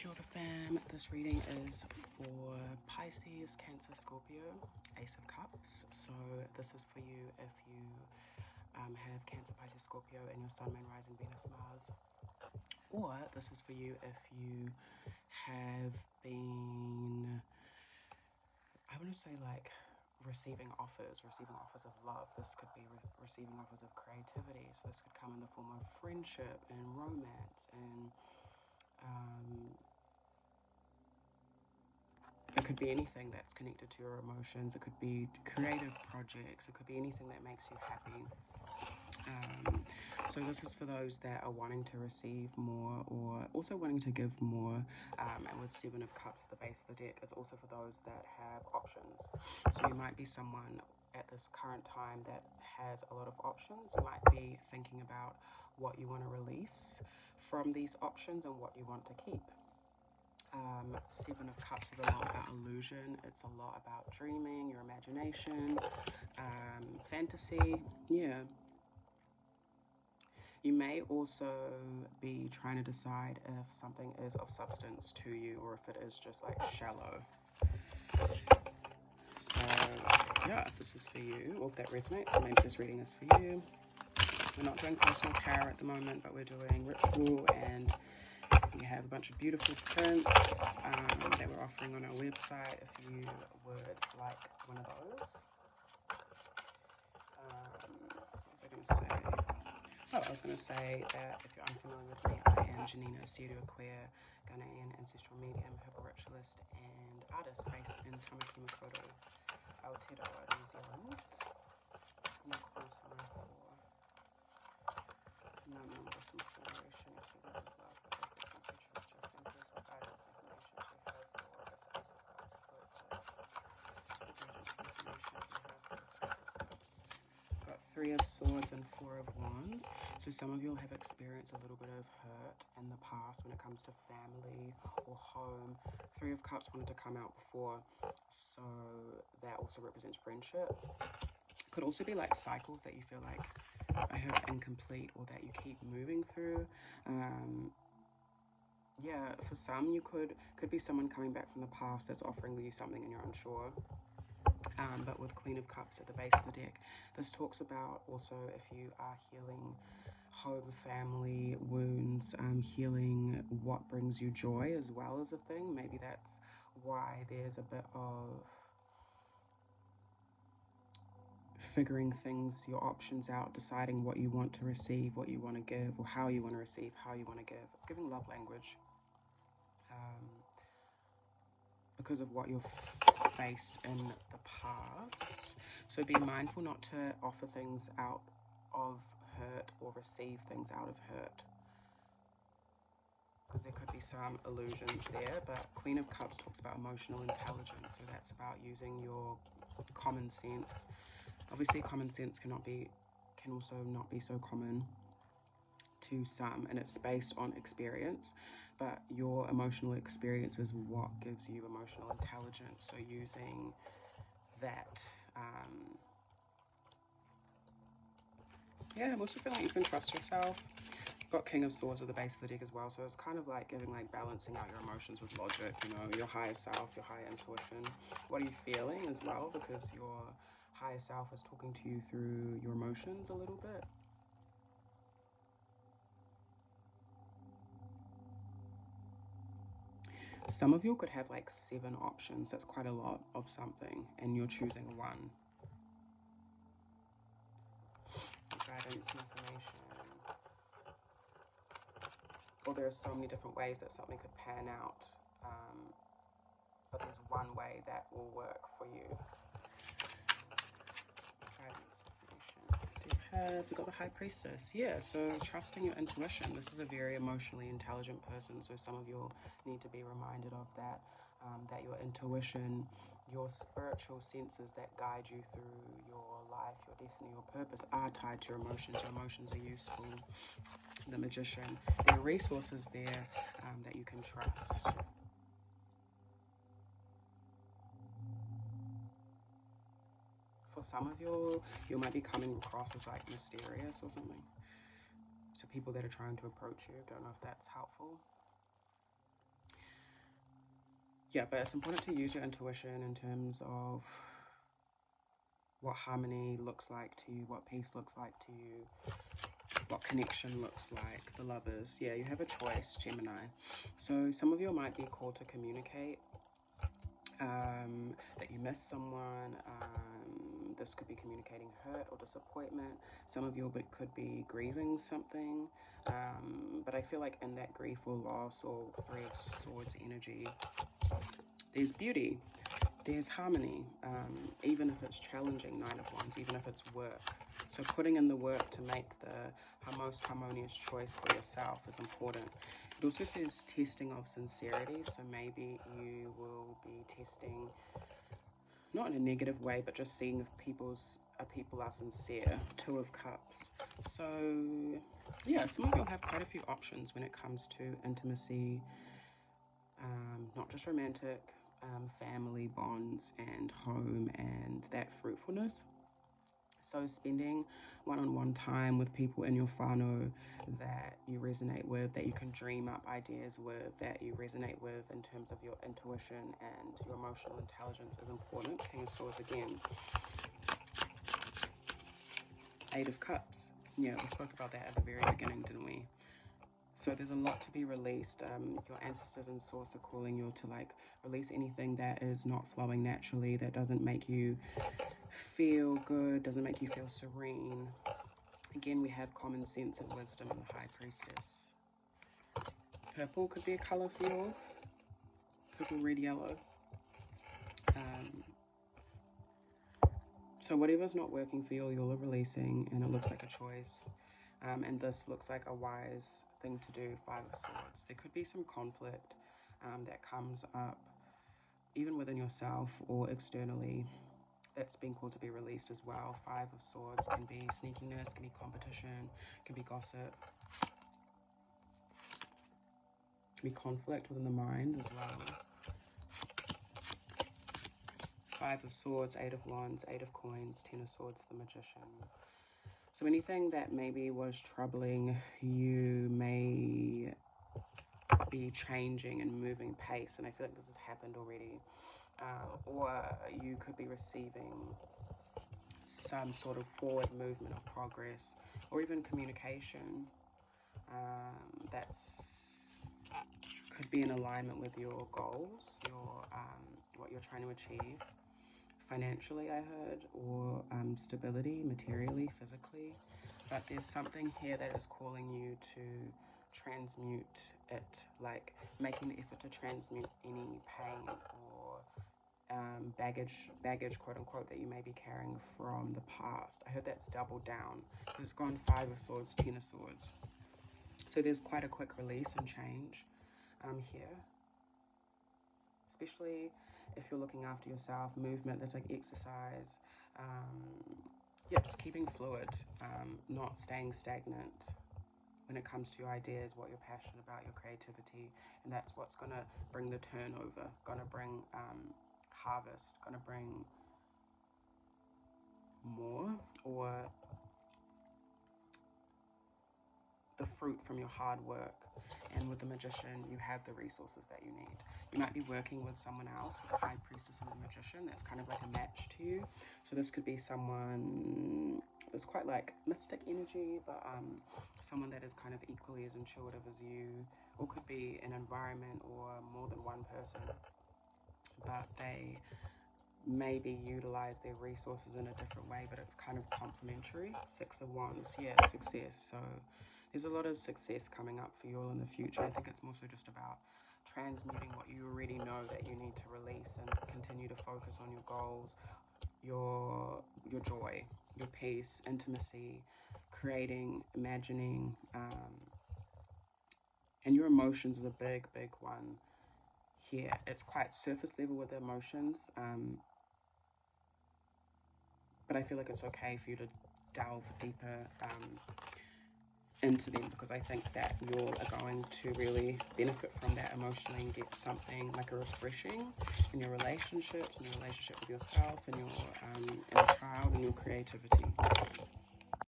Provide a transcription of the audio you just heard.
Kia ora fam, this reading is for Pisces, Cancer, Scorpio, Ace of Cups. So this is for you if you have Cancer, Pisces, Scorpio in your Sun, Moon, Rising, Venus, Mars. Or this is for you if you have been, I want to say like receiving offers of love. This could be receiving offers of creativity. So this could come in the form of friendship and romance and it could be anything that's connected to your emotions. It could be creative projects. It could be anything that makes you happy. So this is for those that are wanting to receive more or also wanting to give more. And with Seven of Cups at the base of the deck, it's also for those that have options. So you might be someone at this current time that has a lot of options. You might be thinking about what you want to release from these options and what you want to keep. Seven of Cups is a lot about illusion. It's a lot about dreaming, your imagination, fantasy. Yeah. You may also be trying to decide if something is of substance to you or if it is just like shallow. So yeah, if this is for you or if that resonates, then maybe this reading is for you. We're not doing personal care at the moment, but we're doing ritual, and we have a bunch of beautiful prints that we're offering on our website if you would like one of those. I was going to say that if you're unfamiliar with me, I am Janina Asiedu, a Queer Ghanaian Ancestral medium, Herbal ritualist and artist based in koutou, Aotearoa New Zealand. Your consonant for number some formation, achievement of love, frequency, truth, just centers, what guidance, information do you have for this Ace of Cups collective? What guidance, information do you have for this Ace of Cups? Got Three of Swords and Four of Wands. So some of you will have experienced a little bit of hurt in the past when it comes to family or home. Three of Cups wanted to come out before, so that also represents friendship. Could also be like cycles that you feel like are incomplete or that you keep moving through. Yeah, for some you could be someone coming back from the past that's offering you something and you're unsure. But with Queen of Cups at the base of the deck, this talks about also if you are healing home, family, wounds, healing what brings you joy as well as a thing. Maybe that's why there's a bit of figuring things, your options out, deciding what you want to receive, what you want to give, or how you want to receive, how you want to give. It's giving love language. Because of what you've faced in the past. So be mindful not to offer things out of hurt or receive things out of hurt, because there could be some illusions there. But Queen of Cups talks about emotional intelligence, so that's about using your common sense. Obviously common sense can also not be so common to some, and it's based on experience, but your emotional experience is what gives you emotional intelligence. So using that, I'm also feeling like you can trust yourself. Got King of Swords at the base of the deck as well, so it's kind of like giving like balancing out your emotions with logic, you know, your higher self, your higher intuition. What are you feeling as well, because your higher self is talking to you through your emotions a little bit. Some of you could have like 7 options. That's quite a lot of something, and you're choosing one. Guidance, information. Or there are so many different ways that something could pan out, but there's one way that will work for you. Guidance, information. We've got the High Priestess. Yeah, so trusting your intuition. This is a very emotionally intelligent person, so some of you will need to be reminded of that, that your intuition, your spiritual senses that guide you through your life, your destiny, your purpose are tied to your emotions. Your emotions are useful. The Magician. There are resources there that you can trust. For some of you might be coming across as like mysterious or something to people that are trying to approach you. Don't know if that's helpful. yeah, but it's important to use your intuition in terms of what harmony looks like to you, what peace looks like to you, what connection looks like, the lovers. Yeah, you have a choice, Gemini. So some of you might be called to communicate that you miss someone. This could be communicating hurt or disappointment. Some of you could be grieving something, but I feel like in that grief or loss or Three of Swords energy, there's beauty, there's harmony, even if it's challenging, Nine of Wands, even if it's work. So putting in the work to make the most harmonious choice for yourself is important. It also says testing of sincerity, so maybe you will be testing, not in a negative way, but just seeing if people are sincere. Two of Cups. So yeah, some of you have quite a few options when it comes to intimacy, not just romantic, family bonds and home and that fruitfulness. So spending one-on-one time with people in your whānau that you resonate with, that you can dream up ideas with, that you resonate with in terms of your intuition and your emotional intelligence is important. King of Swords again. Eight of Cups. Yeah, we spoke about that at the very beginning, didn't we? So there's a lot to be released. Your ancestors and source are calling you to like release anything that is not flowing naturally, that doesn't make you feel good, doesn't make you feel serene. Again, we have common sense and wisdom in the High Priestess. Purple could be a color for you. Purple, red, yellow. So whatever's not working for you, you're releasing, and it looks like a choice. And this looks like a wise thing to do. Five of Swords. There could be some conflict that comes up even within yourself or externally that's been called to be released as well. Five of Swords can be sneakiness, can be competition, can be gossip, can be conflict within the mind as well. Five of Swords, Eight of Wands, Eight of Coins, Ten of Swords, the Magician. So anything that maybe was troubling you may be changing and moving pace, and I feel like this has happened already. Or you could be receiving some sort of forward movement or progress, or even communication that's could be in alignment with your goals, your what you're trying to achieve financially, I heard, or stability, materially, physically. But there's something here that is calling you to transmute it, like making the effort to transmute any pain or baggage, quote unquote, that you may be carrying from the past. I heard that's doubled down. It's gone Five of Swords, Ten of Swords. So there's quite a quick release and change here, especially if you're looking after yourself. Movement, that's like exercise. Yeah, just keeping fluid, not staying stagnant when it comes to your ideas, what you're passionate about, your creativity, and that's what's going to bring the turnover, going to bring harvest, going to bring more, or the fruit from your hard work. And with the Magician, you have the resources that you need. You might be working with someone else, with the High Priestess and the Magician, that's kind of like a match to you. So this could be someone that's quite like mystic energy, but someone that is kind of equally as intuitive as you, or could be an environment or more than one person, but they maybe utilize their resources in a different way, but it's kind of complementary. Six of Wands, yeah, success. So there's a lot of success coming up for you all in the future. I think it's more so just about transmuting what you already know that you need to release and continue to focus on your goals, your joy, your peace, intimacy, creating, imagining, and your emotions is a big one here. It's quite surface level with the emotions, but I feel like it's okay for you to delve deeper into them, because I think that you all are going to really benefit from that emotionally and get something like a refreshing in your relationships, in your relationship with yourself, and your inner child, and your creativity.